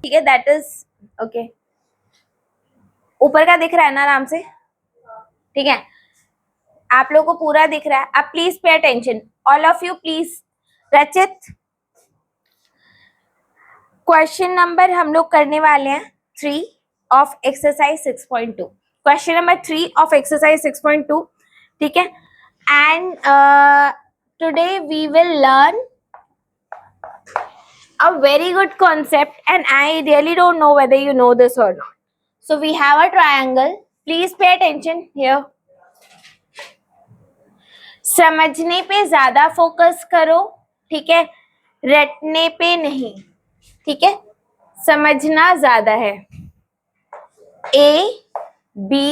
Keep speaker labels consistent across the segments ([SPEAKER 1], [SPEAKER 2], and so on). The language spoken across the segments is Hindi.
[SPEAKER 1] ठीक है, दैट इज ओके। ऊपर का दिख रहा है ना आराम से? ठीक है, आप लोगों को पूरा दिख रहा है? आप please pay attention, all of you please. Rachit, question number हम लोग करने वाले हैं 3 of exercise 6.2। Question number 3 of exercise 6.2, ठीक है। And today we will learn a very good concept and I really don't know whether you know this or not. So we have a triangle. Please pay attention here. समझने पे ज्यादा फोकस करो, ठीक है, रटने पे नहीं, ठीक है, समझना ज्यादा है। A B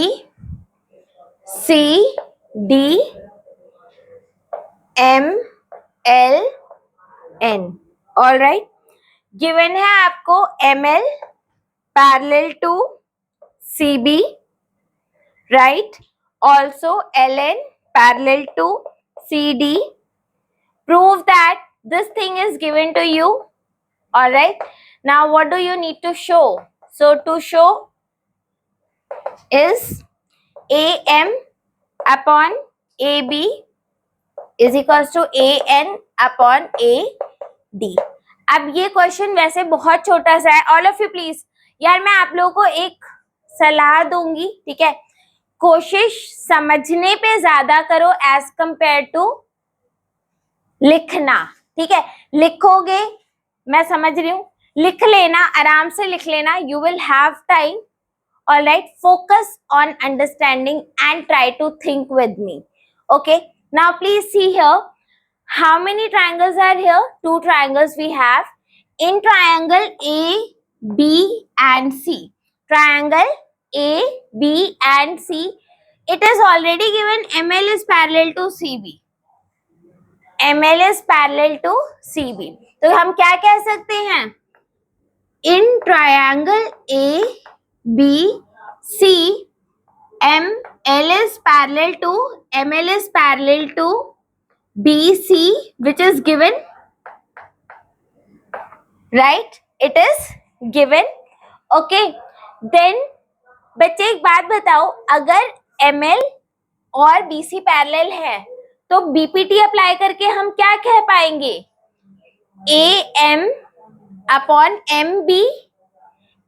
[SPEAKER 1] C D M L N, all right। Given है आपको ML parallel to CB, right? Also LN parallel to CD. Prove that this thing is given to you. All right. Now what do you need to show? So to show is AM upon AB is equals to AN upon AD. अब ये क्वेश्चन वैसे बहुत छोटा सा है। ऑल ऑफ यू प्लीज, यार मैं आप लोगों को एक सलाह दूंगी, ठीक है, कोशिश समझने पे ज्यादा करो एज कंपेयर टू लिखना, ठीक है। लिखोगे, मैं समझ रही हूं, लिख लेना, आराम से लिख लेना, you will have time, alright. Focus on understanding and try to think with me, okay. Now please see here, how many triangles are here? 2 triangles we have in triangle A, B and C. Triangle A, B and C, it is already given ML is parallel to CB. ML is parallel to CB. तो हम क्या कह सकते हैं? In triangle A, B, C, ML is parallel to BC, which is given, right? It is given, okay. Then बच्चे एक बात बताओ, अगर ML और BC पैरेलल है तो BPT अप्लाई करके हम क्या कह पाएंगे? AM upon MB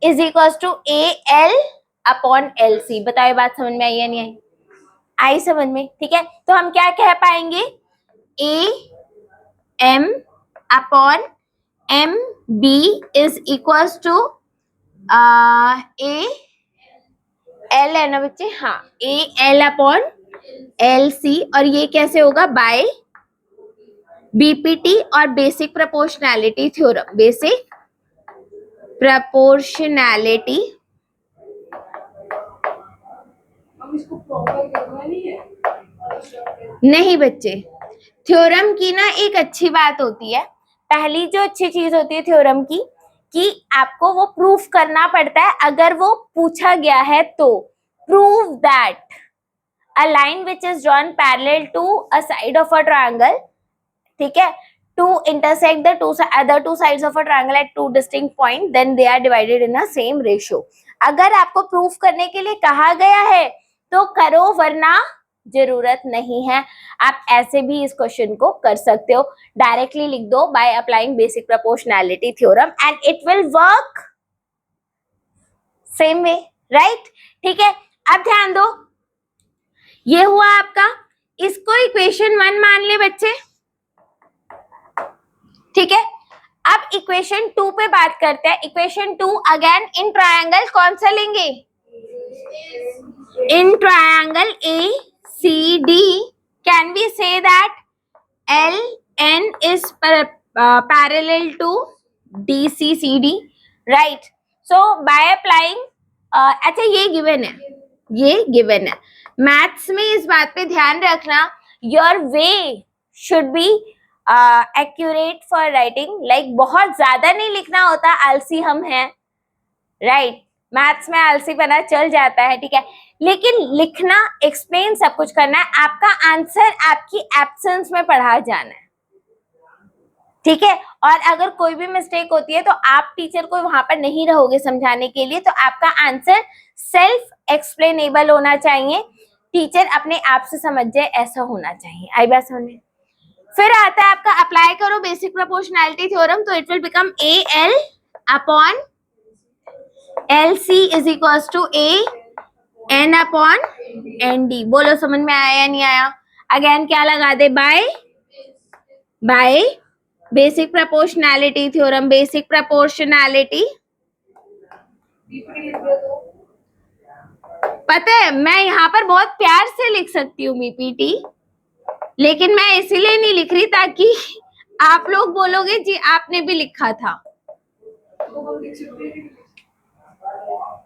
[SPEAKER 1] is equal to AL upon LC। बताओ ये बात समझ में आई या नहीं आई? आई समझ में, ठीक है। तो हम क्या कह पाएंगे? AM upon MB is equal to AL है ना बच्चे? हाँ, AL अपॉन LC। और ये कैसे होगा? बाय BPT और basic proportionality theorem. Basic proportionality, नहीं बच्चे, थ्योरम की ना एक अच्छी बात होती है, पहली जो अच्छी चीज होती है थ्योरम की, कि आपको वो प्रूफ करना पड़ता है। अगर वो पूछा गया है तो prove that a line which is drawn parallel to a side of a triangle, ठीक है, to intersect the other two sides of a triangle at 2 distinct points, then they are divided in a same ratio. अगर आपको प्रूफ करने के लिए कहा गया है तो करो, वरना जरूरत नहीं है। आप ऐसे भी इस क्वेश्चन को कर सकते हो, डायरेक्टली लिख दो by applying basic proportionality theorem and it will work same way, right? ठीक है, अब ध्यान दो, ये हुआ आपका, इसको इक्वेशन 1 मान ले बच्चे, ठीक है। अब इक्वेशन 2 पे बात करते हैं। इक्वेशन 2 अगेन इन ट्रायंगल कौन सा लेंगे? In triangle ACD, can we say that LN is parallel to DCCD, right? So by applying, अच्छा ये गिवन है, ये गिवन है। मैथ्स में इस बात पे ध्यान रखना, your way should be accurate for writing, like बहुत ज्यादा नहीं लिखना होता, आलसी हम हैं, राइट? मैथ्स में आलसी बना चल जाता है, ठीक है, लेकिन लिखना, एक्सप्लेन, सब कुछ करना है। आपका आंसर आपकी एब्सेंस में पढ़ा जाना है, ठीक है। और अगर कोई भी मिस्टेक होती है तो आप टीचर को वहां पर नहीं रहोगे समझाने के लिए, तो आपका आंसर सेल्फ एक्सप्लेनेबल होना चाहिए, टीचर अपने आप से समझ जाए, ऐसा होना चाहिए। आई बात समझ में? फिर आता है आपका अप्लाई करो बेसिक प्रोपोर्शनैलिटी थ्योरम, तो it will become A L upon L C is equals to A N upon N D. बोलो समझ में आया या नहीं आया? अगेन क्या लगा दे? By basic proportionality theorem, basic proportionality. पता है मैं यहाँ पर बहुत प्यार से लिख सकती हूँ बीपीटी, लेकिन मैं इसीलिए नहीं लिख रही ताकि आप लोग बोलोगे जी आपने भी लिखा था।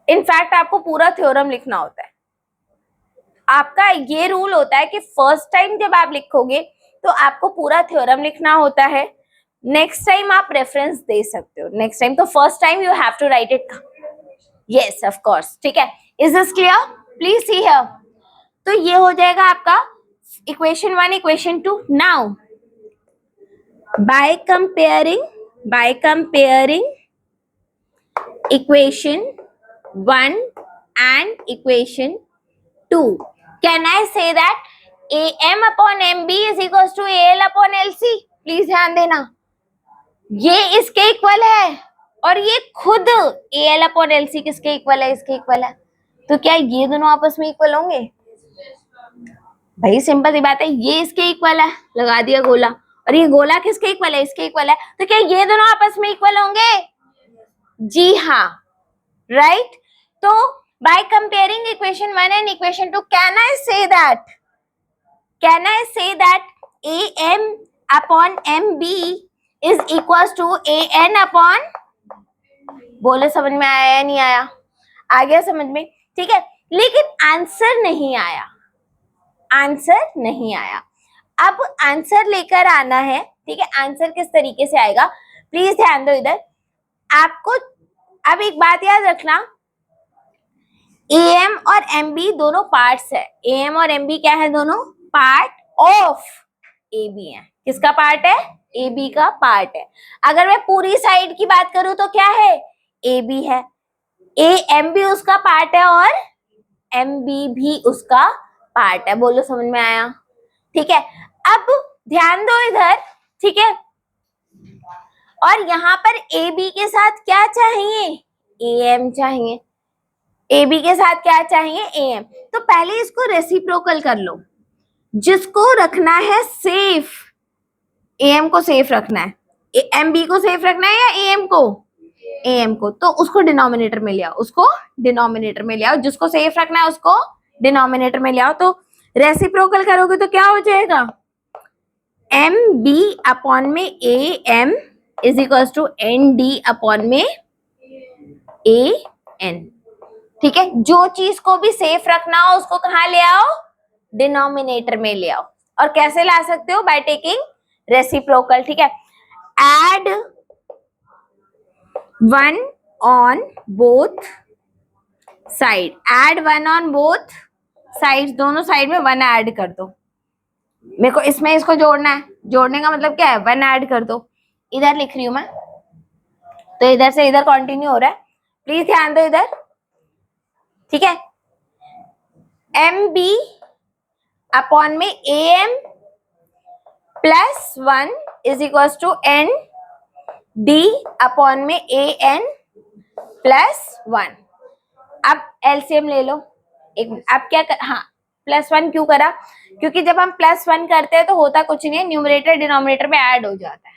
[SPEAKER 1] इनफैक्ट आपको पूरा थ्योरम लिखना होता है। आपका ये रूल होता है कि फर्स्ट टाइम जब आप लिखोगे तो आपको पूरा थ्योरम लिखना होता है, नेक्स्ट टाइम आप रेफरेंस दे सकते हो। नेक्स्ट टाइम तो first time you have to write it. Yes of course, ठीक है। Is this clear? Please see here. तो ये हो जाएगा आपका equation 1, equation 2। Now by comparing equation 1 and equation 2, can I say that am upon mb is equals to al upon lc? Please ध्यान देना, ये इसके इक्वल है और ये खुद al upon lc किसके इक्वल है? इसके इक्वल है। तो क्या ये दोनों आपस में इक्वल होंगे? भाई सिंपल सी बात है, ये इसके इक्वल है, लगा दिया गोला, और ये गोला किसके इक्वल है? इसके इक्वल है। तो क्या ये दोनों आपस में इक्वल होंगे? जी हाँ, राइट। तो by comparing equation 1 and equation 2, can I say that am upon mb is equals to an upon, बोलो समझ में आया या नहीं आया? आ गया समझ में, ठीक है। लेकिन आंसर नहीं आया, आंसर नहीं आया। अब आंसर लेकर आना है, ठीक है। आंसर किस तरीके से आएगा प्लीज ध्यान दो इधर। आपको अब एक बात याद रखना, AM और MB दोनों पार्ट्स है। AM और MB क्या है? दोनों पार्ट ऑफ AB है। किसका पार्ट है? AB का पार्ट है। अगर मैं पूरी साइड की बात करूं तो क्या है? AB है। MB उसका पार्ट है और MB भी उसका पार्ट है। बोलो समझ में आया? ठीक है। अब ध्यान दो इधर, ठीक है। और यहाँ पर AB के साथ क्या चाहिए? AM चाहिए। AB के साथ क्या चाहिए? AM। तो पहले इसको रेसिप्रोकल कर लो, जिसको रखना है सेफ, AM को सेफ रखना है, MB को सेफ रखना है या AM को? AM को। तो उसको डिनोमिनेटर में ले आओ, उसको डिनोमिनेटर में ले आओ, जिसको सेफ रखना है उसको डिनोमिनेटर में ले आओ। तो रेसिप्रोकल करोगे तो क्या हो जाएगा? MB अपॉन में AM is equals to ND upon में AN। ठीक है, जो चीज को भी सेफ रखना हो उसको कहाँ ले आओ? डिनोमिनेटर में ले आओ। और कैसे ला सकते हो? By taking reciprocal. ठीक है, add 1 on both side, add 1 on both side, दोनों साइड में 1 ऐड कर दो। मेरे को इसमें इसको जोड़ना है, जोड़ने का मतलब क्या है? 1 ऐड कर दो। इधर लिख रही हूं मैं, तो इधर से इधर कंटिन्यू हो रहा है, प्लीज ध्यान दो इधर। ठीक है, MB अपॉन में AM plus 1 is equal to ND upon में AN प्लस 1। अब एलसीएम ले लो। अब क्या हाँ, प्लस 1 क्यों करा? क्योंकि जब हम प्लस 1 करते हैं तो होता कुछ नहीं है, न्यूमरेटर डिनोमिनेटर में ऐड हो जाता है।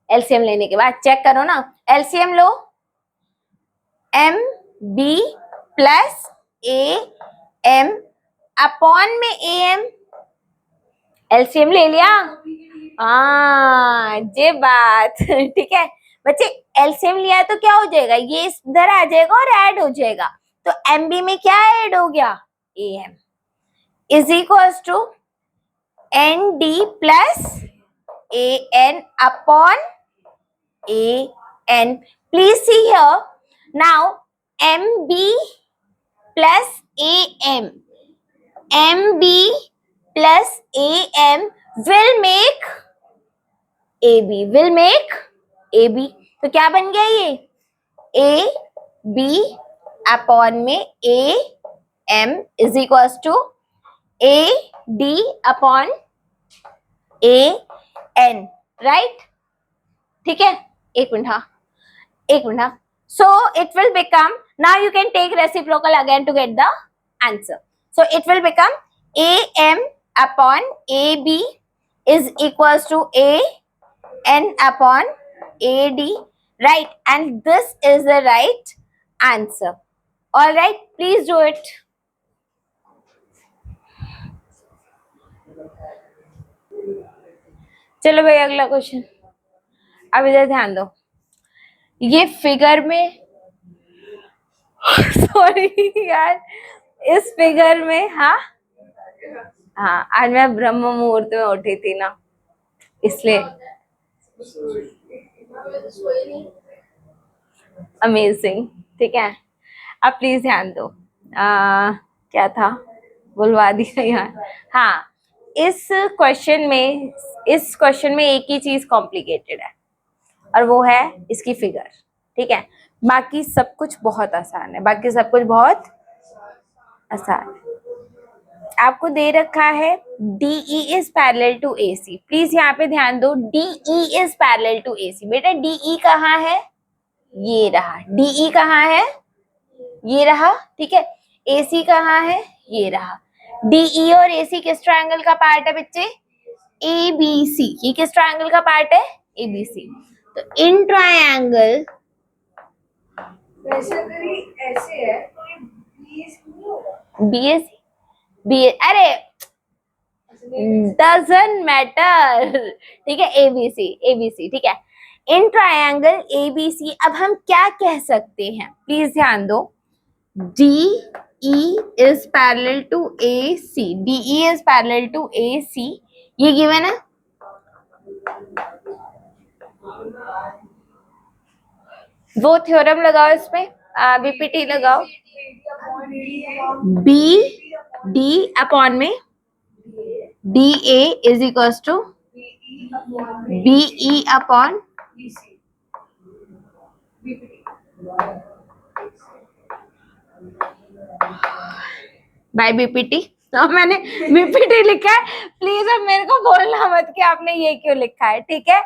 [SPEAKER 1] एलसीएम लेने के बाद चेक करो ना, LCM low, MB plus AM upon में AM, एलसीएम ले लिया। ये बात ठीक है बच्चे, एलसीएम लिया तो क्या हो जाएगा? ये इधर आ जाएगा और ऐड हो जाएगा। तो MB में क्या ऐड हो गया? AM is equal to ND plus AN upon AN। Please see here now, MB plus AM, MB plus AM will make A B will make A B. तो क्या बन गया ये ए बी अपॉन में A M is equals to A D upon A N, right. ठीक है, एक मिनट, हाँ एक मिनट, हाँ। So it will become, now you can take reciprocal again to get the answer. So it will become AM upon AB is equals to AN upon AD, right? And this is the right answer. All right, please do it. चलो भाई अगला क्वेश्चन। अब इधर ध्यान दो, ये फिगर में सॉरी यार, इस फिगर में, हाँ हाँ आज मैं ब्रह्म मुहूर्त में उठी थी ना, इसलिए। अमेजिंग, ठीक है। अब प्लीज ध्यान दो, क्या था, बुलवा दिया यार। हाँ, इस क्वेश्चन में एक ही चीज कॉम्प्लिकेटेड है और वो है इसकी फिगर, ठीक है। बाकी सब कुछ बहुत आसान है, बाकी सब कुछ बहुत आसान है। आपको दे रखा है DE is parallel to AC। Please यहाँ पे ध्यान दो, DE is parallel to AC। बेटा DE कहाँ है, ये रहा। DE कहाँ है, ये रहा, ठीक है। AC कहाँ है, ये रहा। DE और AC किस ट्रायंगल का पार्ट है बच्चे, ABC। ये किस ट्रायंगल का पार्ट है, ABC। तो इन ट्रायंगल
[SPEAKER 2] ऐसे है
[SPEAKER 1] BAC बी, अरे डजंट मैटर, ठीक है। ABC, ठीक है। इन ट्रायंगल ABC अब हम क्या कह सकते हैं, प्लीज ध्यान दो। DE is parallel to AC, DE is parallel to AC, ये गिवन है। वो थ्योरम लगाओ, इसमें BPT लगाओ। BD अपॉन में DA is equals to BE upon by BPT। तो मैंने BPT लिखा है, प्लीज अब मेरे को बोलना मत कि आपने ये क्यों लिखा है, ठीक है।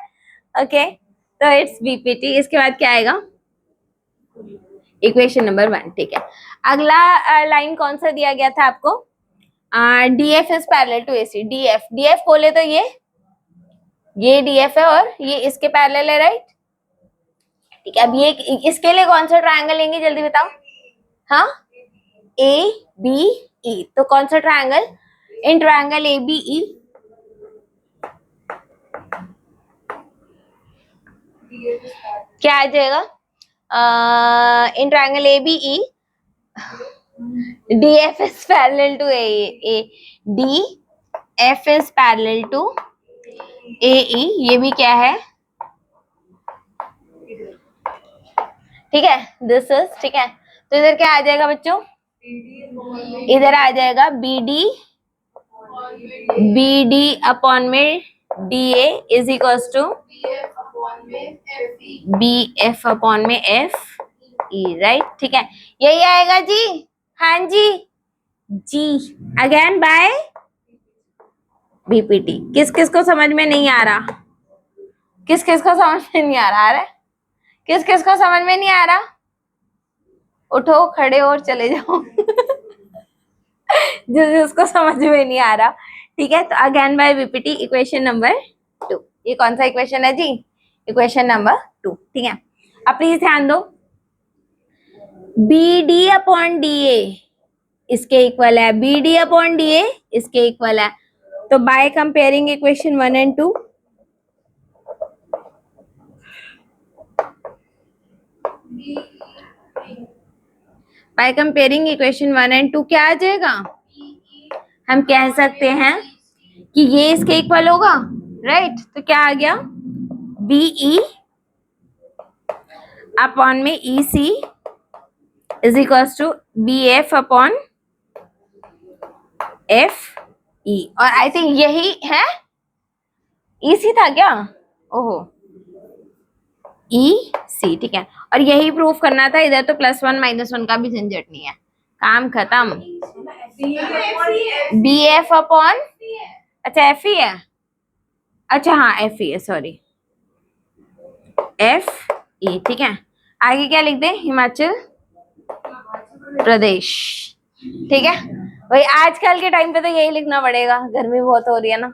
[SPEAKER 1] ओके, तो इट्स BPT। इसके बाद क्या आएगा, इक्वेशन नंबर 1, ठीक है। अगला लाइन कौन सा दिया गया था आपको, DF is parallel to AC। DF बोले तो ये DF है और ये इसके पैरेलल है, राइट। ठीक है, अब ये इसके लिए कौन सा ट्रायंगल लेंगे, जल्दी बताओ। हाँ, ABE। तो कौन सा ट्रायंगल, इन ट्रायंगल ABE क्या आ जाएगा, in triangle ABE DF is parallel to AE, DF is parallel to AE, ये भी क्या है, ठीक है, दिस इज, ठीक है। तो इधर क्या आ जाएगा बच्चों, इधर आ जाएगा BD अपॉन में DA is equals to BF upon में FE, राइट, ठीक है। यही आएगा जी, हाँ जी अगेन बाय BPT। किस किस को समझ में नहीं आ रहा, किस किस को समझ में नहीं आ रहा, अरे किस किस को समझ में नहीं आ रहा, उठो खड़े और चले जाओ जिसको समझ में नहीं आ रहा, ठीक है। तो again by BPT, equation number 2। ये कौन सा इक्वेशन है जी, इक्वेशन नंबर 2, ठीक है। अब प्लीज ध्यान दो, BD अपॉन DA इसके इक्वल है, BD अपॉन DA इसके इक्वल है। तो bye comparing equation 1 and 2, by comparing equation 1 and 2 क्या आ जाएगा, हम कह सकते हैं कि ये इसके इक्वल होगा, राइट। तो क्या आ गया, BE अपॉन में EC is equals to BF upon FE। और आई थिंक यही है, EC था क्या, ओहो ई सी, ठीक है। और यही प्रूफ करना था, इधर तो +1 -1 का भी झंझट नहीं है, काम खत्म। बी एफ अपॉन, अच्छा एफ ही है, अच्छा हाँ एफ ही है, सॉरी एफ ई, ठीक है। आगे क्या लिख दे, हिमाचल प्रदेश, ठीक है भाई। आजकल के टाइम पे तो यही लिखना पड़ेगा, गर्मी बहुत हो रही है ना।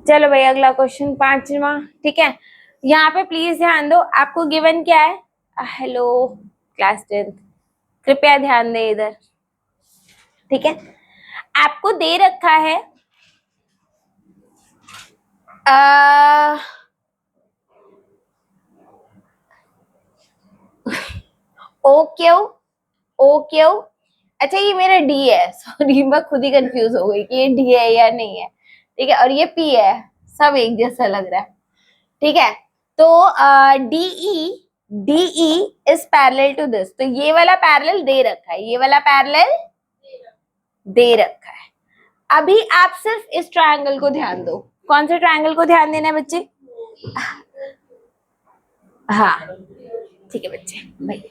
[SPEAKER 1] चलो भाई अगला क्वेश्चन 5वां, ठीक है। यहाँ पे प्लीज ध्यान दो, आपको गिवन क्या है, हेलो क्लास 10, कृपया ध्यान दे इधर, ठीक है। आपको दे रखा है ओ क्यू, ओ क्यू, अच्छा ये मेरा डी है, सॉरी मैं खुद ही कंफ्यूज हो गई कि ये डी है या नहीं है, ठीक है। और ये पी है, सब एक जैसा लग रहा है, ठीक है। तो DE, DE is parallel to this, तो ये वाला पैरेलल दे रखा है, ये वाला पैरेलल दे रखा है। अभी आप सिर्फ इस ट्रायंगल को ध्यान दो, कौन से ट्रायंगल को ध्यान देना है बच्चे, हाँ ठीक है बच्चे भाई।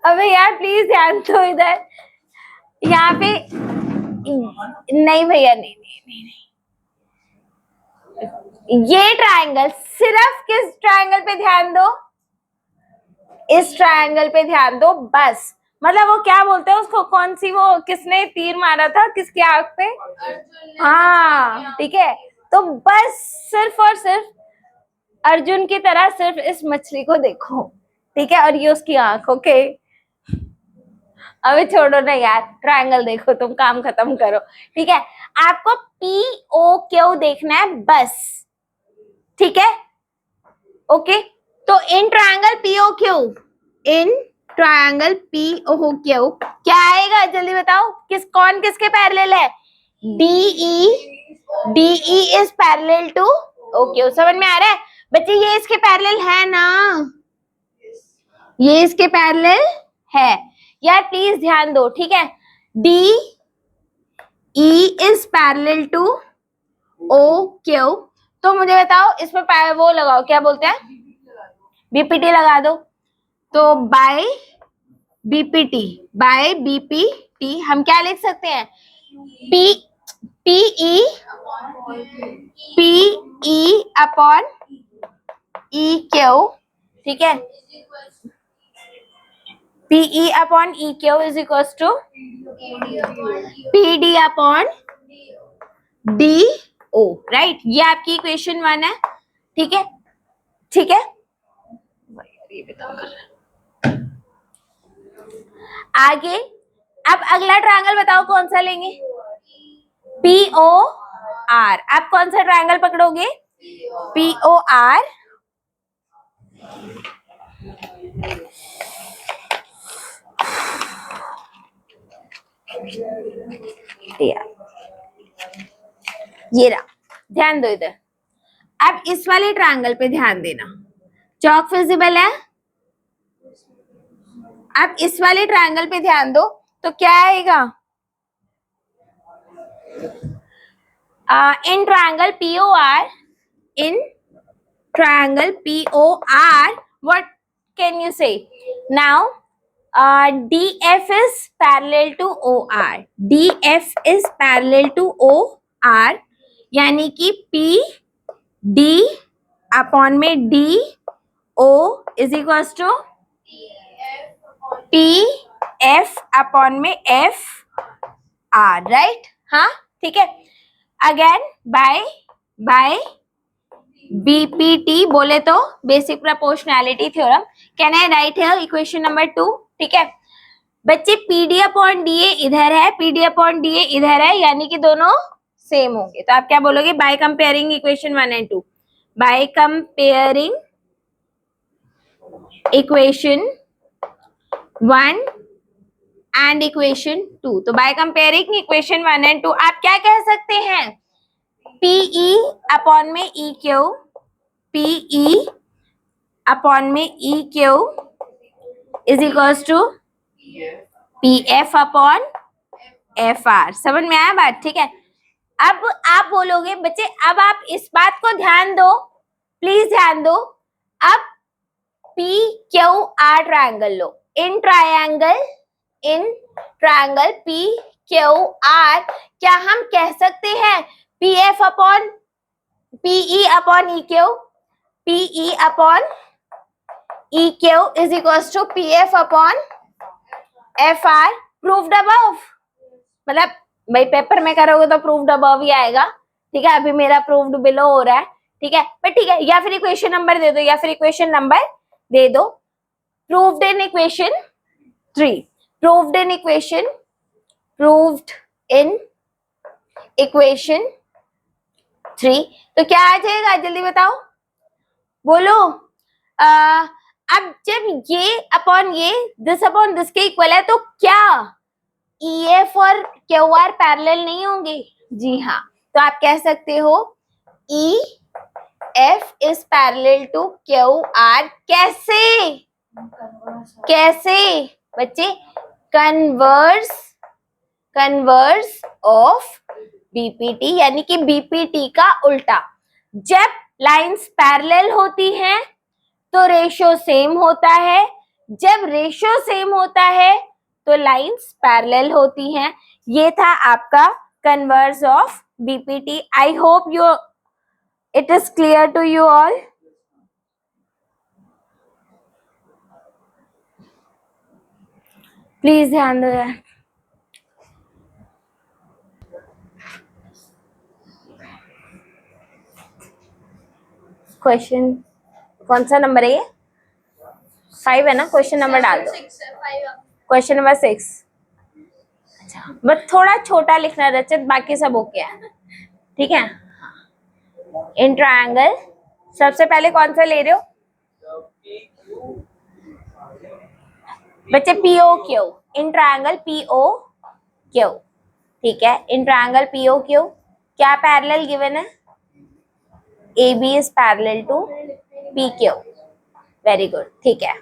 [SPEAKER 1] अबे यार प्लीज ध्यान दो इधर, यहाँ पे नहीं भैया, नहीं नहीं नहीं, नहीं। ये ट्रायंगल, सिर्फ किस ट्रायंगल पे ध्यान दो, इस ट्रायंगल पे ध्यान दो बस। मतलब वो क्या बोलते हैं उसको, कौन सी वो, किसने तीर मारा था किसकी आंख पे, हाँ ठीक है। तो बस सिर्फ और सिर्फ अर्जुन की तरह सिर्फ इस मछली को देखो, ठीक है। और ये उसकी आंख, ओके। अबे छोड़ो ना यार, ट्रायंगल देखो, तुम काम खत्म करो, ठीक है। आपको पी ओ क्यू देखना है बस, ठीक है, ओके। तो in triangle P O Q, in triangle P O Q क्या आएगा जल्दी बताओ, कौन किसके पैरेलल है, DE, DE is parallel to O Q, समझ में आ रहा है बच्चे, ये इसके पैरेलल है ना, ये इसके पैरेलल है यार, प्लीज ध्यान दो, ठीक है। D E is parallel to O Q, तो मुझे बताओ इसमें वो लगाओ, क्या बोलते हैं, बीपीटी लगा दो। तो बाय बीपीटी, बाय बीपीटी हम क्या लिख सकते हैं, P PE, PE upon E Q, ठीक है। PE upon E Q is equal to P D upon D O, right. ये आपकी इक्वेशन 1 है, ठीक है, ठीक है। आगे अब अगला ट्रायंगल बताओ कौन सा लेंगे, पी ओ आर। आप कौन सा ट्रायंगल पकड़ोगे, पी ओ आर, ये रहा, ध्यान दो इधर। अब इस वाले ट्रायंगल पे ध्यान देना, चौक विजिबल है, अब इस वाले ट्रायंगल पे ध्यान दो, तो क्या आएगा, in triangle POR, in triangle POR, what can you say? Now, DF is parallel to OR. DF is parallel to OR, यानी कि PD अपॉन में DO is equals to PF upon में FR, राइट, हाँ ठीक है। अगेन बाय बीपीटी बोले तो basic proportionality theorem, can I right here equation number 2, ठीक है बच्चे। पीडी अपॉन डीए इधर है, पीडी अपॉन डीए इधर है, यानी कि दोनों सेम होंगे, तो आप क्या बोलोगे, by comparing equation 1 and 2, by comparing equation 1 and equation 2, तो बाय कंपेयरिंग इक्वेशन 1 एंड 2 आप क्या कह सकते हैं, पीई अपॉन में ई क्यू, पीई अपॉन में E Q is equals to P F upon F R. समझ में आया बात? ठीक है, अब आप बोलोगे बच्चे, अब आप इस बात को ध्यान दो, प्लीज ध्यान दो। अब पी क्यू आर ट्रायंगल लो। In triangle P Q R, क्या हम कह सकते हैं P F upon PE upon E Q, PE upon E Q is equals to P F upon F R. Proved above, मतलब भाई पेपर में करोगे तो प्रूव्ड अबव ही आएगा। ठीक है, अभी मेरा प्रूव्ड बिलो हो रहा है। ठीक है, बट ठीक है, या फिर इक्वेशन नंबर दे दो, या फिर इक्वेशन नंबर दे दो। Proved in equation 3, proved in equation 3। तो क्या आ जाएगा, जल्दी बताओ, बोलो। अब जब ये अपॉन ये, दिस अपॉन दिस के इक्वल है, तो क्या EF और QR पैरेलल नहीं होंगे? जी हाँ, तो आप कह सकते हो EF is parallel to QR। कैसे? कैसे बच्चे? कन्वर्स ऑफ BPT, यानी कि BPT का उल्टा। जब लाइंस पैरेलल होती हैं तो रेशियो सेम होता है, जब रेशियो सेम होता है तो लाइंस पैरेलल होती हैं। ये था आपका converse of BPT। I hope you it is clear to you all. Please ध्यान दो यार। क्वेश्चन कौन सा नंबर है ये? 5 है ना? क्वेश्चन नंबर डाल दो। Question number 6। अच्छा, बस थोड़ा छोटा लिखना रचित, बाकी सब ओके है। ठीक है, इन ट्रायंगल सबसे पहले कौन सा ले रहे हो बच्चे? POQ। In triangle POQ। ठीक है, इन ट्रायंगल POQ क्या पैरेलल गिवन है? AB is parallel to PQ। Very good. ठीक है,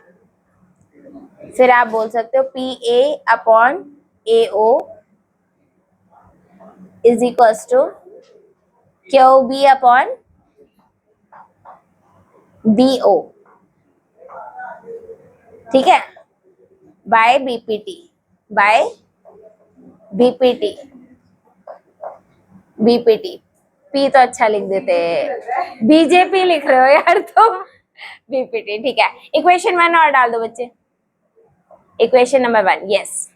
[SPEAKER 1] फिर आप बोल सकते हो PA upon AO is equals to QB upon BO। ठीक है, by BPT, by BPT। P तो अच्छा लिख देते हैं, BJP लिख रहे हो यार तुम। BPT। ठीक है, इक्वेशन 1 और डाल दो बच्चे। Equation number 1, yes.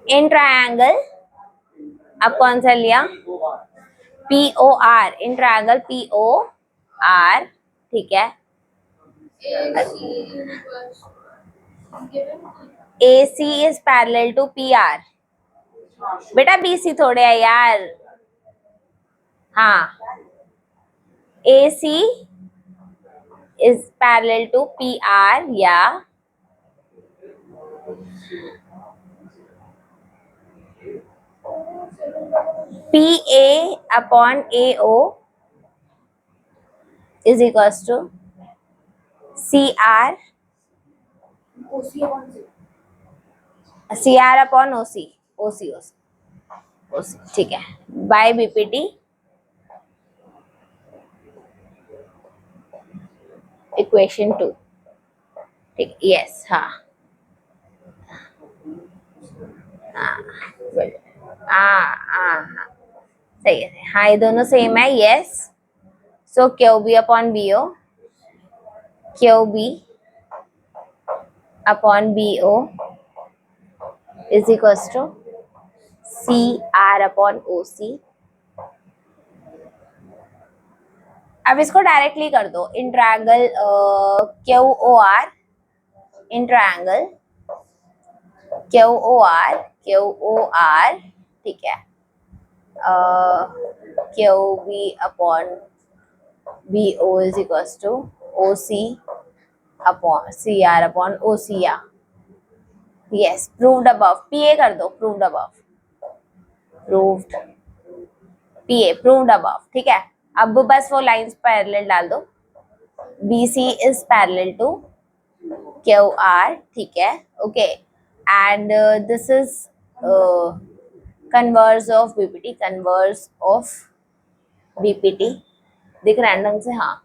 [SPEAKER 1] In triangle, अब कौन सा लिया? POR। In triangle POR। ठीक है, AC is parallel to PR। बेटा BC थोड़े है यार। हाँ, AC is parallel to PR या PA upon AO is equals to CR upon OC। ठीक है, बाय BPT। इक्वेशन 2। ठीक, यस। हाँ हाँ हाँ, सही है। हाँ, ये दोनों सेम है, yes. So QB upon BO, QB upon BO is equals to CR upon OC। अब इसको डायरेक्टली कर दो। In triangle QOR, in triangle QOR, ठीक है, QB upon BO is equals to OC upon CR upon OC। Yes, proved above. PA कर दो, proved above, proved PA, proved above. ठीक है, अब बस वो लाइंस पैरेलल डाल दो। BC is parallel to QR। ठीक है, okay, and this is converse of BPT, converse of BPT दिख रहा है ढंग से, हाँ,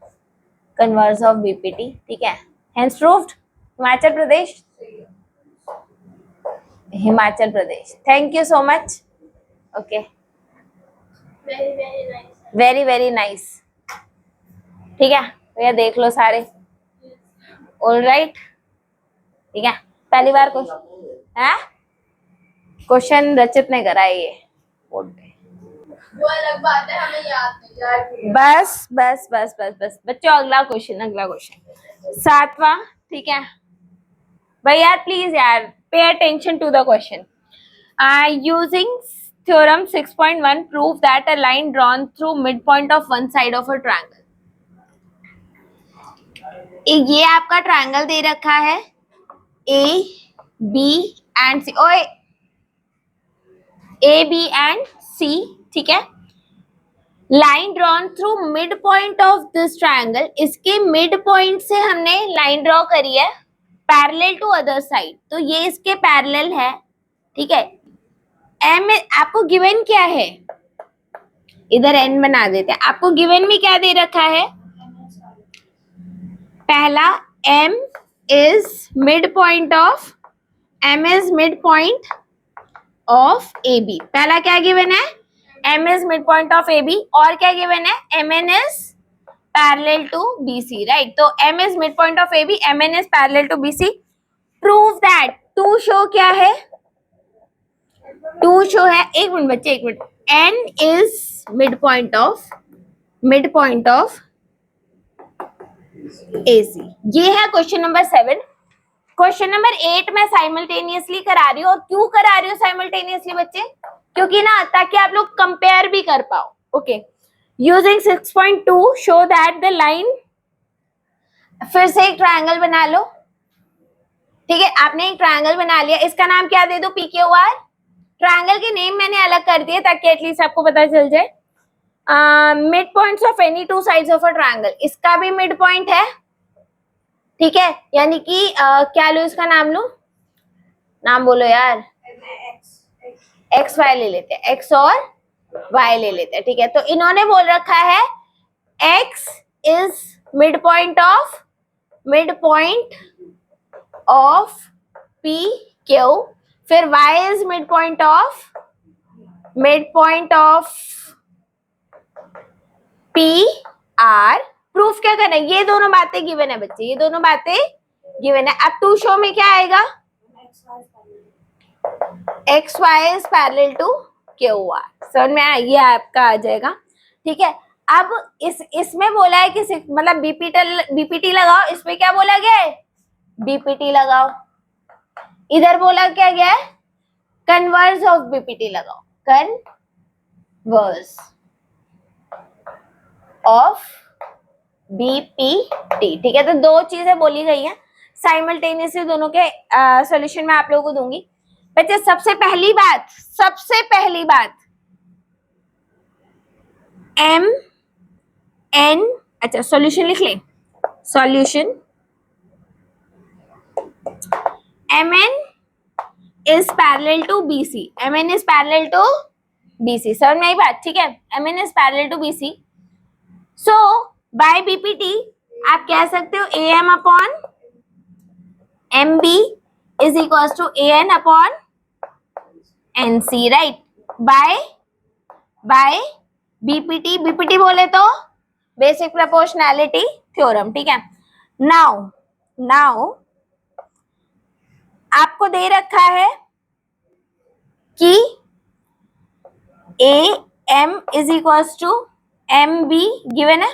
[SPEAKER 1] कन्वर्स ऑफ बीपीटी, ठीक है। Hence proved, Himachal Pradesh, Himachal Pradesh. Thank you so much. Okay, very very nice, ठीक है भैया, देख लो सारे, ऑल राइट, ठीक है। पहली बार क्वेश्चन है, क्वेश्चन रचित ने करा है ये बोर्ड पे, वो अलग बात है, हमें याद नहीं यार। बस बस बस बस बस बच्चों, अगला क्वेश्चन, अगला क्वेश्चन 7वां, ठीक है भैया, प्लीज यार pay attention to the question. Using theorem 6.1 prove that a line drawn through mid point of one side of a triangle. ये आपका ट्रायंगल दे रखा है ए बी एंड सी, ओए ए बी एंड सी, ठीक है। Line drawn through mid point of this triangle, इसके मिड पॉइंट से हमने लाइन ड्रॉ करी है पैरेलल टू अदर साइड, तो ये इसके पैरेलल है, ठीक है। एम आपको गिवन क्या है, इधर एन बना देते हैं, आपको गिवन में क्या दे रखा है, पहला M is mid point of, M is mid point of A B, पहला क्या गिवन है, M is mid point of A B, और क्या गिवन है, M N is parallel to B C, right. तो M is mid point of A B, M N is parallel to B C. Prove that, to show क्या है, टू शो है, एक मिनट बच्चे, एक minute, N is mid point of ए सी, ये है क्वेश्चन नंबर 7। क्वेश्चन नंबर 8 मैं साइमल्टेनियसली करा रही हूँ, और क्यों करा रही हूँ साइमल्टेनियसली बच्चे, क्योंकि ना ताकि आप लोग कंपेयर भी कर पाओ। Okay, using 6.2 show that the line, फिर से एक ट्रायंगल बना लो, ठीक है, आपने एक ट्रायंगल बना लिया, इसका नाम क्या दे दो, पी क्यू आर। ट्रायंगल के नेम मैंने अलग कर दिए ताकि एटलीस्ट आपको पता चल जाए। Mid points of any two sides of a triangle, इसका भी मिड पॉइंट है, ठीक है, यानी कि क्या लो, इसका नाम लो, नाम बोलो यार, एक्स वाई ले लेते हैं, एक्स और वाई ले लेते हैं, ठीक है। तो इन्होंने बोल रखा है X is mid point of P Q, फिर Y is mid point of P R. Proof क्या करना है, ये दोनों बातें गिवन है बच्चे, ये दोनों बातें गिवन है। अब टू शो में क्या आएगा, X Y is parallel to Q R, समझ में आया, ये आपका आ जाएगा, ठीक है। अब इसमें बोला है कि मतलब बीपीटी लगाओ, इसमें क्या बोला गया है, बीपीटी लगाओ। इधर बोला क्या गया है, कन्वर्स ऑफ बीपीटी लगाओ, कन्वर्स ऑफ बीपीटी, ठीक है। तो दो चीजें बोली गई हैं, साइमल्टेनियसली दोनों के सॉल्यूशन में आप लोगों को दूंगी। बच्चे सबसे पहली बात एम एन, अच्छा सॉल्यूशन लिख ले, solution M N is parallel to B C, M N is parallel to B C, समझ में आई बात, ठीक है। M N is parallel to B C, so by BPT आप कह सकते हो A M upon M B is equal to A N upon N C, right. By BPT, BPT बोले तो बेसिक प्रोपोर्शनैलिटी थ्योरम, ठीक है। नाउ आपको दे रखा है कि A M is equal to M B given है,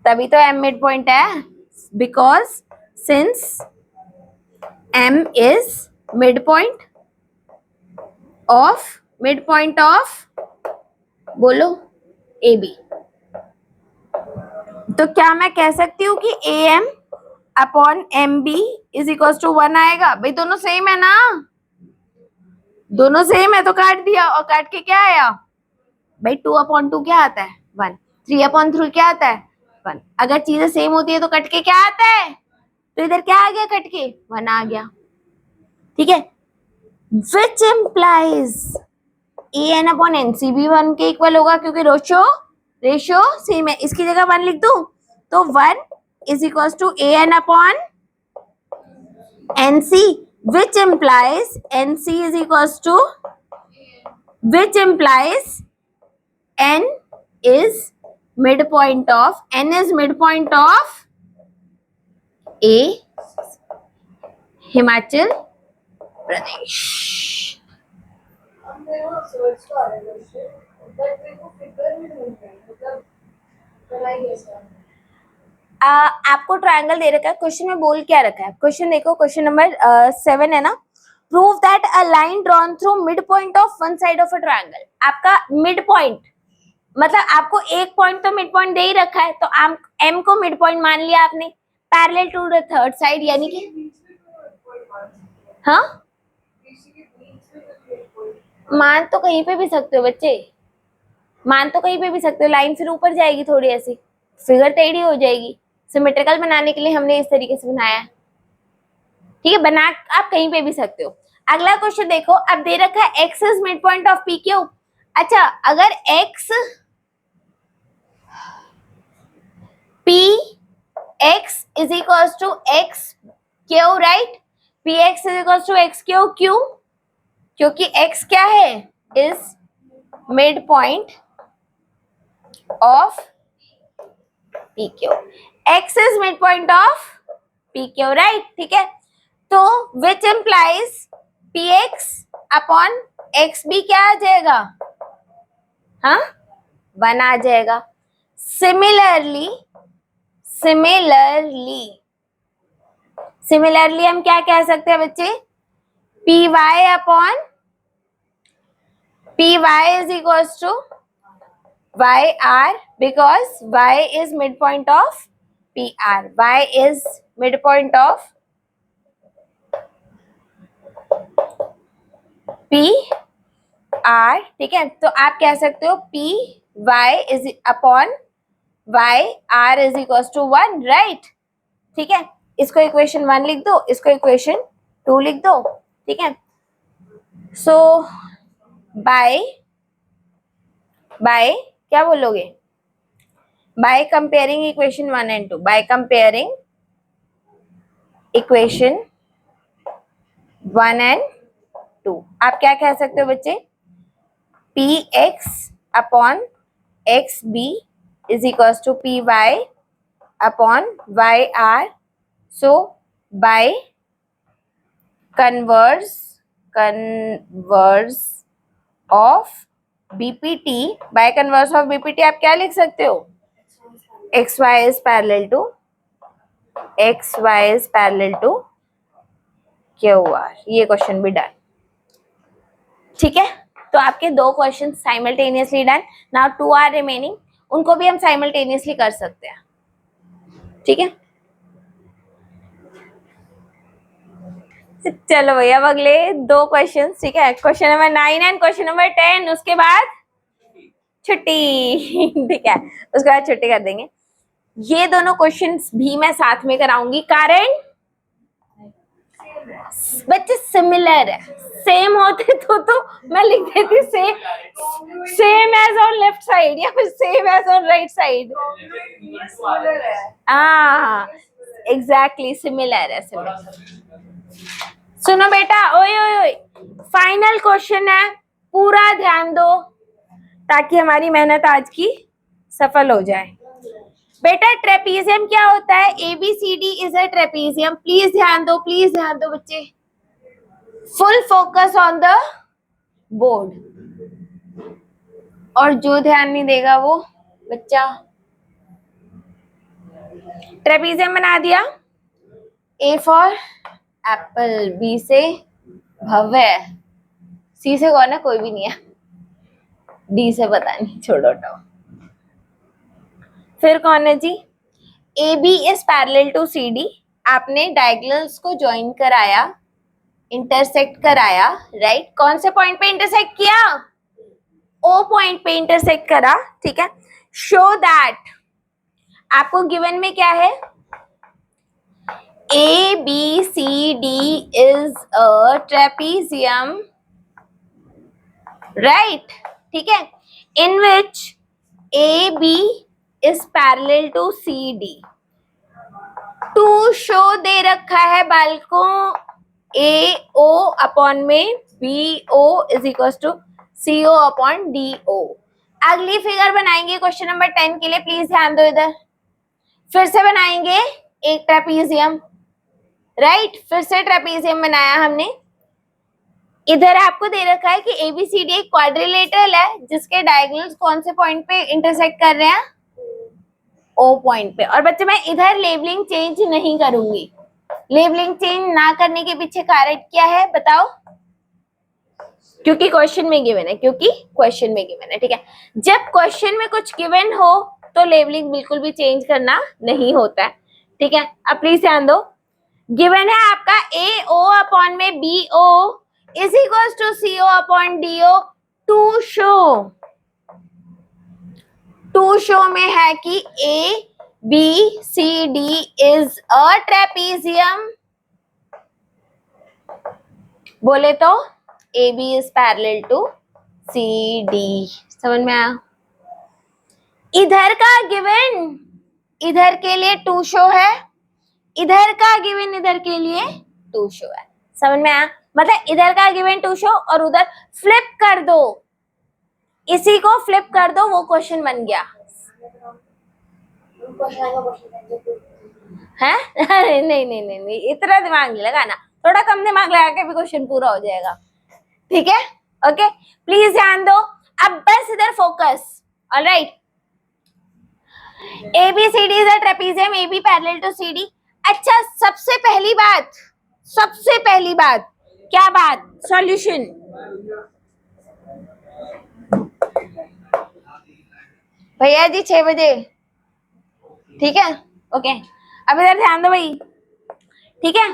[SPEAKER 1] तभी तो एम मिड पॉइंट है, because since M is mid point of बोलो ए बी, तो क्या मैं कह सकती हूँ कि A M upon M B is equal to 1 आएगा, भाई दोनों सेम है ना, दोनों सेम है, तो काट दिया, और काट के क्या आया भाई, 2/2 क्या आता है 1, 3/3 क्या आता है 1, अगर चीजें सेम होती है तो कट के क्या आता है, तो इधर क्या आ गया, कट के 1 आ गया, ठीक है। Which implies an upon nc भी 1 के इक्वल होगा, क्योंकि रेशियो सेम है। इसकी जगह 1 लिख दूं तो 1 is equal to an upon nc, which implies nc is equals to, which implies n is midpoint of, n is midpoint of a Himachal Pradesh. आपको ट्रायंगल दे रखा है, क्वेश्चन में बोल क्या रखा है, क्वेश्चन देखो, क्वेश्चन नंबर 7 है ना। Prove that a line drawn through mid point of one side of a triangle. आपका मिड पॉइंट मतलब आपको एक पॉइंट तो मिड पॉइंट दे ही रखा है, तो आप एम को मिड पॉइंट मान लिया आपने, parallel to the third side, यानी कि हाँ मान तो कहीं पे भी सकते हो बच्चे, मान तो कहीं पे भी सकते हो, लाइन फिर ऊपर जाएगी थोड़ी, ऐसी फिगर टेढ़ी हो जाएगी। सिमेट्रिकल बनाने के लिए हमने इस तरीके से बनाया, ठीक है, बना आप कहीं पे भी सकते हो। अगला क्वेश्चन देखो, अब दे रखा है x is mid point of P Q. अच्छा, अगर x p x is equal to x Q, right, p x is equal to x Q, क्यों, क्योंकि x क्या है, is mid point of P Q, x is mid point of P Q, right, ठीक है। तो which implies P X upon X भी क्या आ जाएगा, हाँ 1 आ जाएगा। सिमिलरली हम क्या कह सकते हैं बच्चे, P Y upon P Y is equal to Y R, because Y is mid point of P R, Y is mid point of P R, ठीक है। तो आप कह सकते हो P Y is upon Y R is equal to 1, right, ठीक है। इसको इक्वेशन 1 लिख दो, इसको इक्वेशन 2 लिख दो, ठीक है। सो बाय क्या बोलोगे, by comparing equation 1 and 2, by comparing equation 1 and 2 आप क्या कह सकते हो बच्चे, P X upon X B is equal to P Y upon Y R. So by converse of BPT, by converse of BPT आप क्या लिख सकते हो, X Y is parallel to Q R. ये क्वेश्चन भी डन, ठीक है। तो आपके 2 question simultaneously done. Now 2 are remaining, उनको भी हम साइमल्टेनियसली कर सकते हैं, ठीक है। चलो भैया, अब अगले 2 क्वेश्चन, ठीक है, question number 9 and question number 10, उसके बाद छुट्टी ठीक है, उसके बाद छुट्टी कर देंगे। ये दोनों क्वेश्चंस भी मैं साथ में कराऊंगी, कारण बच्चे सिमिलर है, सेम होते तो मैं लिख देती same as on left side या फिर same as on right side. हाँ एग्जैक्टली सिमिलर है, सुनो बेटा, ओए ओए ओए, फाइनल क्वेश्चन है, पूरा ध्यान दो ताकि हमारी मेहनत आज की सफल हो जाए। बेटा ट्रेपीजियम क्या होता है, ABCD is a trapezium, please ध्यान दो बच्चे, full focus on the board, और जो ध्यान नहीं देगा वो बच्चा। ट्रेपीजियम बना दिया, A फॉर एप्पल, B से भव्य, C से कौन है, कोई भी नहीं है, D से पता नहीं, छोड़ो हटाओ। फिर कौन है जी, AB is parallel to CD, आपने डायगोनल्स को ज्वाइन कराया, इंटरसेक्ट कराया, राइट, कौन से पॉइंट पे इंटरसेक्ट किया, O पॉइंट पे इंटरसेक्ट करा, ठीक है। शो दैट, आपको गिवन में क्या है, A B C D is a trapezium, right? ठीक है, in which A B is parallel to C D. To show दे रखा है बालकों A O अपॉन में B O is equal to C O upon D O. अगली फिगर बनाएंगे क्वेश्चन नंबर 10 के लिए, प्लीज ध्यान दो इधर. फिर से बनाएंगे एक ट्रेपीजियम, राइट? फिर से ट्रेपीजियम बनाया हमने. इधर आपको दे रखा है कि ABCD एक क्वाड्रिलेटरल है जिसके डायगोनल्स कौन से पॉइंट पे इंटरसेक्ट कर रहे हैं? O पॉइंट पे. और बच्चे मैं इधर लेबलिंग चेंज नहीं करूंगी. लेबलिंग चेंज ना करने के पीछे कारण क्या है बताओ? क्योंकि क्वेश्चन में गिवन है, क्योंकि क्वेश्चन में गिवन है. ठीक है, जब क्वेश्चन में कुछ गिवन हो तो लेबलिंग बिल्कुल भी चेंज करना नहीं होता है. ठीक है, अब प्लीज ध्यान दो. गिवन है आपका AO अपॉन में BO is equal to CO upon DO. To show में है कि ABCD इज अ ट्रेपीजियम. बोले तो AB is parallel to CD. समझ में आया? इधर का गिवन इधर के लिए टू शो है, इधर का गिवन इधर के लिए टू शो है. समझ में आया? मतलब इधर का गिवन टू शो और उधर फ्लिप कर दो, इसी को फ्लिप कर दो, वो क्वेश्चन बन गया है. नहीं नहीं नहीं नहीं, इतना दिमाग नहीं लगाना, थोड़ा कम दिमाग लगा के भी क्वेश्चन पूरा हो जाएगा. ठीक है, ओके, प्लीज ध्यान दो. अब बस इधर focus. Alright, ABCD is a trapezium, AB parallel to CD. अच्छा, सबसे पहली बात क्या बात? सॉल्यूशन. भैया जी 6 बजे. ठीक है, ओके. अब इधर ध्यान दो भाई. ठीक है,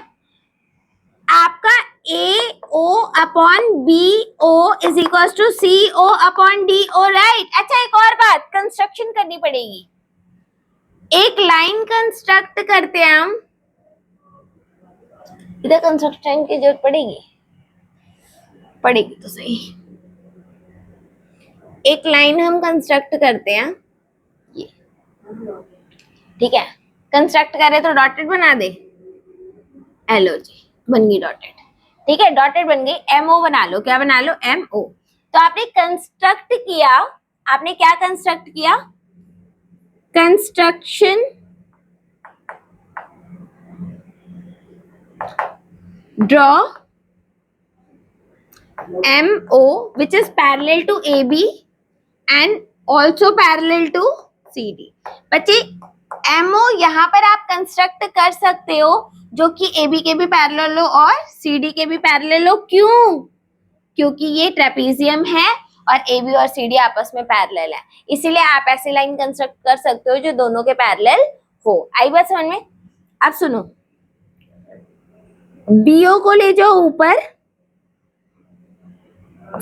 [SPEAKER 1] आपका AO upon BO is equal to CO upon DO, right? अच्छा, एक और बात कंस्ट्रक्शन करनी पड़ेगी. एक लाइन कंस्ट्रक्ट करते हैं हम. इधर कंस्ट्रक्शन की जरूरत पड़ेगी तो सही. एक लाइन हम कंस्ट्रक्ट करते हैं ये. ठीक है, कंस्ट्रक्ट करें तो डॉटेड बना दे. हेलो जी, बन गई डॉटेड. ठीक है, डॉटेड बन गई. MO बना लो. क्या बना लो? MO. तो आपने कंस्ट्रक्ट किया. आपने क्या कंस्ट्रक्ट किया? Construction draw MO which is parallel to AB and also parallel to CD. बच्चे MO यहाँ पर आप कंस्ट्रक्ट कर सकते हो जो कि AB के भी पैरेलल हो और CD के भी पैरेलल हो. क्यों? क्योंकि ये ट्रेपीजियम है और AB और CD आपस में पैरेलल है, इसीलिए आप ऐसी लाइन कंस्ट्रक्ट कर सकते हो जो दोनों के पैरेलल हो. आई बात समझ में? अब सुनो, BO को ले जाओ ऊपर,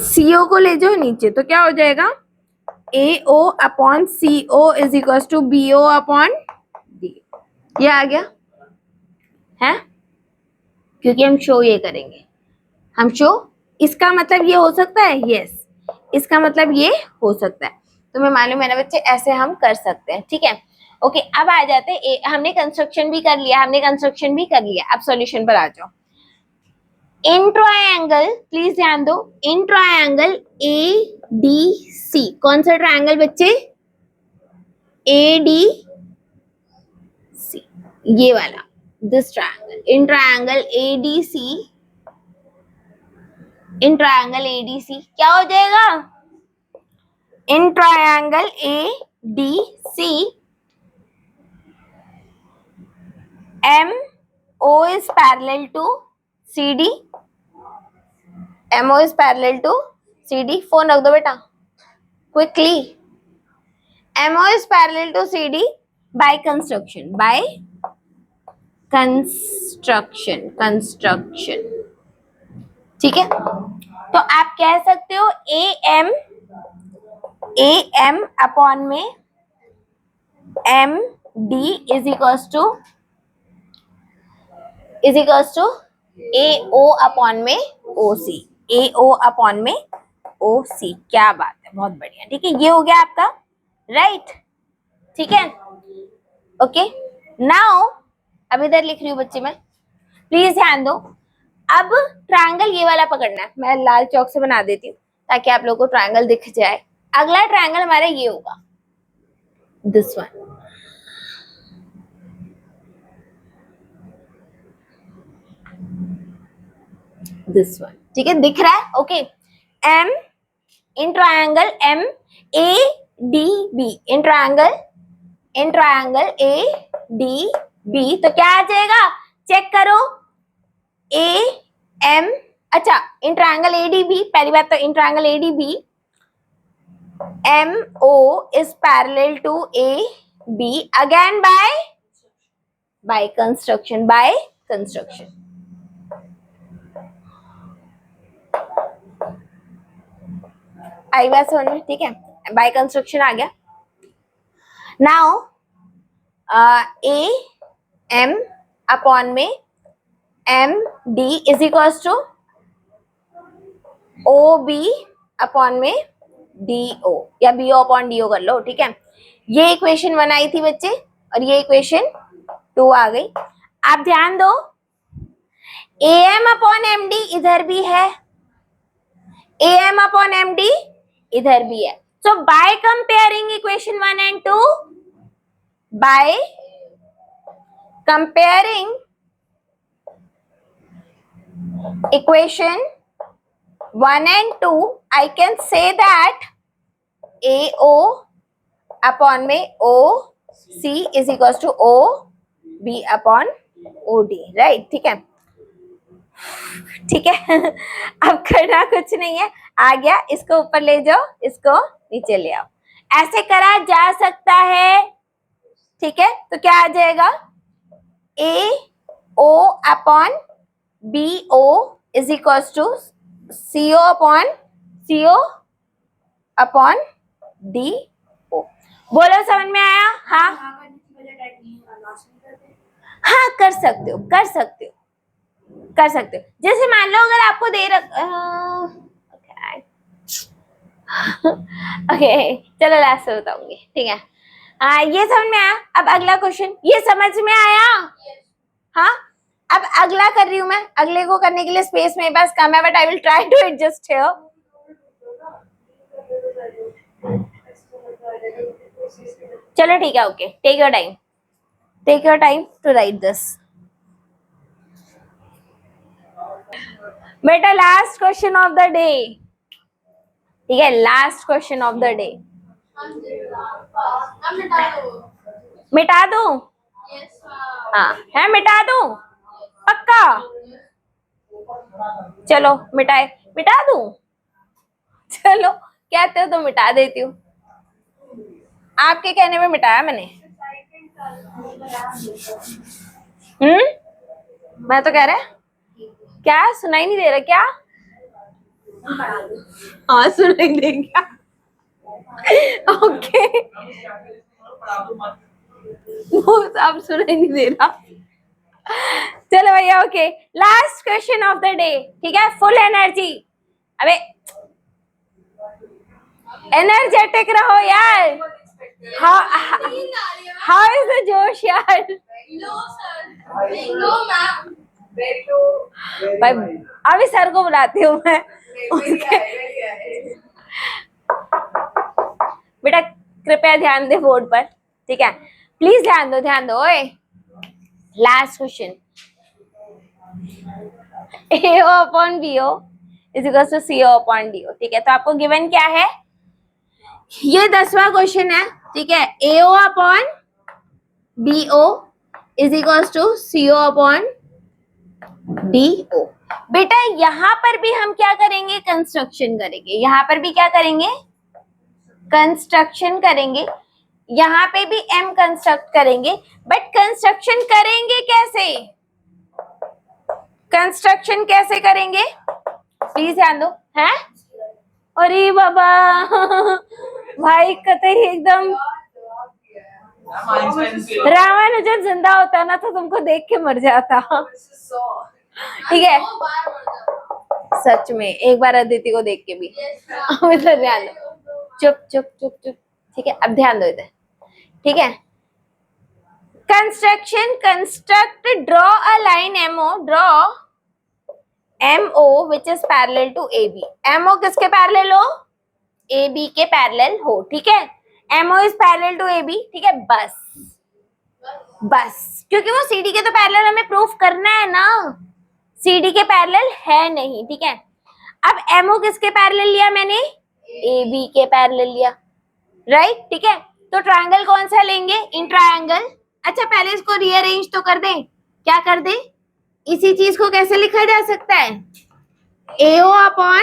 [SPEAKER 1] CO को ले जाओ नीचे, तो क्या हो जाएगा? AO upon CO is equal to BO upon D. ये आ गया है, क्योंकि हम शो ये करेंगे. हम शो, इसका मतलब ये हो सकता है. यस, इसका मतलब ये हो सकता है. तुम्हें मालूम है ना बच्चे, ऐसे हम कर सकते हैं. ठीक है, ओके. अब आ जाते हैं, हमने कंस्ट्रक्शन भी कर लिया. अब सॉल्यूशन पर आ जाओ. इन ट्रायंगल, प्लीज ध्यान दो, इन ट्रायंगल ADC. कौन सा ट्रायंगल बच्चे? ADC, ये वाला, this triangle. In triangle ADC क्या हो जाएगा? In triangle ADC MO is parallel to CD. MO is parallel to CD. Phone रख दो बेटा quickly. MO is parallel to CD by construction. ठीक है, तो आप कह सकते हो AM अपॉन में MD is equal to is equals to A O upon में ओ सी, ए ओ अपॉन में ओ सी। क्या बात है, बहुत बढ़िया। ठीक है, ये हो गया आपका राइट। ठीक है, ओके। नाउ अब इधर लिख रही हूँ बच्चे मैं, प्लीज ध्यान दो। अब ट्रायंगल ये वाला पकड़ना है, मैं लाल चौक से बना देती हूँ ताकि आप लोगों को ट्रायंगल दिख जाए। अगला ट्रायंगल हमारा ये होगा, दिस वन। दिस वन, ठीक है, दिख रहा है? Okay. M in triangle M A D B, in triangle A D B, तो क्या आ जाएगा चेक करो। ए एम, अच्छा in triangle A D B, पहली बात तो in triangle A D B M O is parallel to A B again by construction, आई बात समझ में? ठीक है, बाय कंस्ट्रक्शन आ गया। नाउ ए एम अपॉन में M D is equals to O B upon में डी ओ, या B O upon D O कर लो। ठीक है, ये इक्वेशन 1 आई थी बच्चे और ये इक्वेशन 2 आ गई। आप ध्यान दो, A M upon M D इधर भी है, A M upon M D इधर भी है। So by comparing equation 1 and 2, by comparing equation 1 and 2, I can say that AO upon में OC is equals to OB upon OD, right? ठीक है, ठीक है। अब करना कुछ नहीं है, आ गया, इसको ऊपर ले जाओ, इसको नीचे ले आओ, ऐसे करा जा सकता है। ठीक है, तो क्या आ जाएगा A O upon B O is equal to C O upon D O. बोलो समझ में आया? हाँ हाँ, कर सकते हो, कर सकते हो, कर सकते हो। जैसे मान लो अगर आपको दे ओके, चलो लास्ट से बताऊंगी। ठीक है, ये समझ में आया? अब अगला क्वेश्चन, ये समझ में आया? हाँ, अब अगला कर रही हूं मैं, अगले को करने के लिए स्पेस मेरे पास कम है, but I will try to adjust here. चलो ठीक है, okay, take your time to write this. बेटा last question of the day, ठीक है, last question of the day. मिटा दूं? हाँ है, मिटा दूं? पक्का? चलो मिटा दूं? चलो कहते हो तो मिटा देती हूँ, आपके कहने पे मिटाया मैंने। मैं तो कह रहा, क्या सुनाई नहीं दे रहा क्या? हाँ सुनाई देगा, ओके। अब सुनाई नहीं दे रहा, चलो भैया, okay. Last question of the day, ठीक है, फुल एनर्जी, अबे एनर्जेटिक रहो यार। हाउ इज द जोश यार? भाई अभी सर को बुलाती हूँ मैं। बेटा कृपया ध्यान दे बोर्ड पर, ठीक है, प्लीज ध्यान दो ओए। Last question, AO upon BO is equal to CO upon DO। ठीक है, तो आपको गिवन क्या है, ये 10वां क्वेश्चन है। ठीक है, AO upon BO is equal to CO upon DO। बेटा यहां पर भी हम क्या करेंगे, कंस्ट्रक्शन करेंगे, यहां पर भी क्या करेंगे, कंस्ट्रक्शन करेंगे, यहां पे भी M कंस्ट्रक्ट करेंगे, बट कंस्ट्रक्शन करेंगे कैसे, कंस्ट्रक्शन कैसे करेंगे, प्लीज ध्यान दो। है अरे बाबा भाई कतई एकदम रामानुजन जिंदा होता ना तो तुमको देख के मर जाता। ठीक है, सच में एक बार अदिति को देख के भी। अब इधर ध्यान दो, चुप चुप चुप चुप। ठीक है, अब ध्यान दो इधर। ठीक है, construction, construct, draw a line MO, draw MO which is parallel to AB। MO किसके पैरेलल हो? AB के पैरेलल हो। ठीक है, MO is parallel to AB। ठीक है, बस बस, क्योंकि वो CD के तो पैरेलल हमें प्रूफ करना है ना, CD के पैरेलल है नहीं। ठीक है, अब MO किसके पैरेलल लिया मैंने? AB के पैरेलल लिया, राइट। ठीक है, तो ट्रायंगल कौन सा लेंगे? In triangle. अच्छा, पहले इसको रीअरेंज तो कर दे। क्या कर दे? इसी चीज को कैसे लिखा जा सकता है? AO upon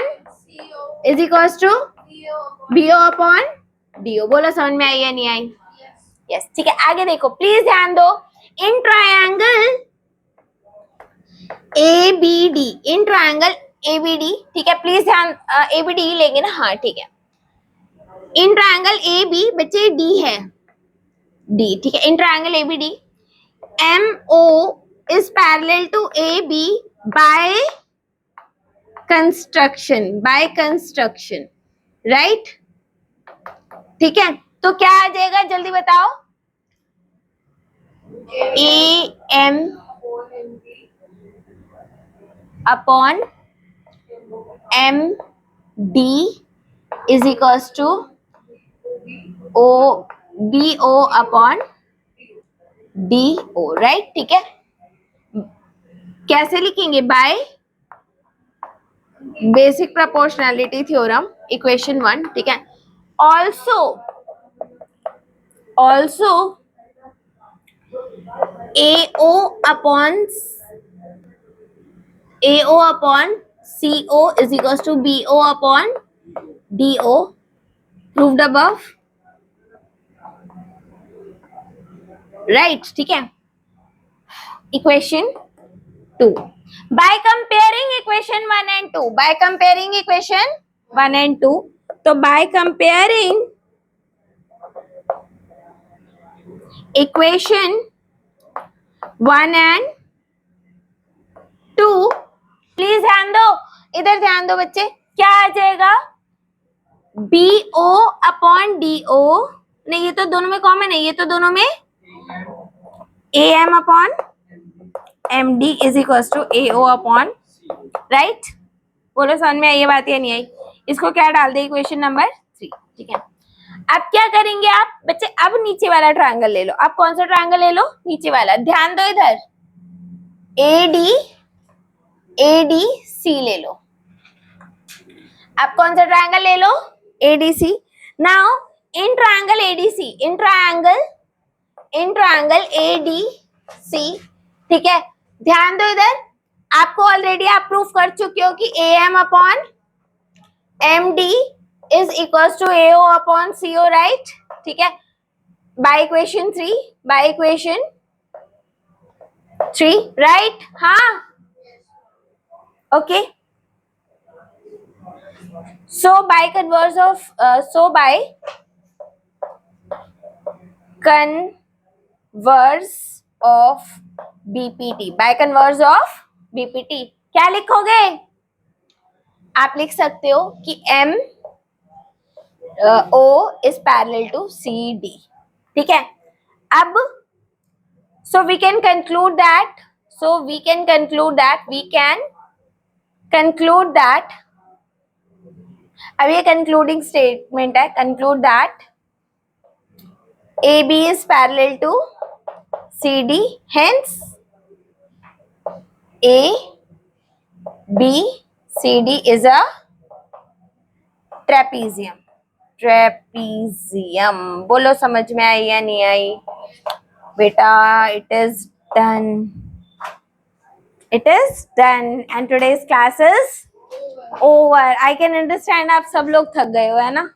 [SPEAKER 1] is equals to BO upon DO। बोलो समझ में आई या नहीं आई? यस। ठीक है, आगे देखो प्लीज, ध्यान दो। In triangle ABD, in triangle ABD। ठीक है, प्लीज ध्यान, ABD लेंगे ना? हाँ ठीक है, इन ट्रायंगल AB बच्चे D है, D। ठीक है, in triangle ABD MO is parallel to AB by construction, by construction, right? ठीक है, तो क्या आ जाएगा जल्दी बताओ? AM upon MD is equals to BO upon DO, right. ठीक है, कैसे लिखेंगे? By basic proportionality theorem, equation 1। ठीक है, also AO upon CO is equals to BO upon DO, proved above, right? ठीक है, equation 2। by comparing equation 1 and 2, by comparing equation 1 and 2, तो by comparing equation 1 and 2, please ध्यान दो, इधर ध्यान दो बच्चे, क्या आ जाएगा? BO अपॉन DO, नहीं ये तो दोनों में कॉमन है, ये तो दोनों में AM upon MD is equals to AO upon, right. बोलो समझ में आई ये बात या नहीं आई? इसको क्या डाल दे? Equation number 3। ठीक है, अब क्या करेंगे आप बच्चे? अब नीचे वाला ट्रायंगल ले लो। आप कौन सा ट्रायंगल ले लो? नीचे वाला। ध्यान दो इधर, ADC ले लो। आप कौन सा ट्रायंगल ले लो? ADC। Now in triangle ADC, in triangle ADC, ठीक है, ध्यान दो इधर, आपको ऑलरेडी आप प्रूफ कर चुके हो कि AM upon MD is equal to AO upon CO, right. ठीक है, by equation 3, by equation 3, right. हाँ, okay. So by converse of BPT, by converse of BPT क्या लिखोगे? आप लिख सकते हो कि MO is parallel to CD। ठीक है, अब we can conclude that अब ये कंक्लूडिंग स्टेटमेंट है, conclude that AB is parallel to CD, hence ABCD is a trapezium। बोलो समझ में आई या नहीं आई बेटा? It is done and today's class is over। I can understand आप सब लोग थक गए हो, है ना?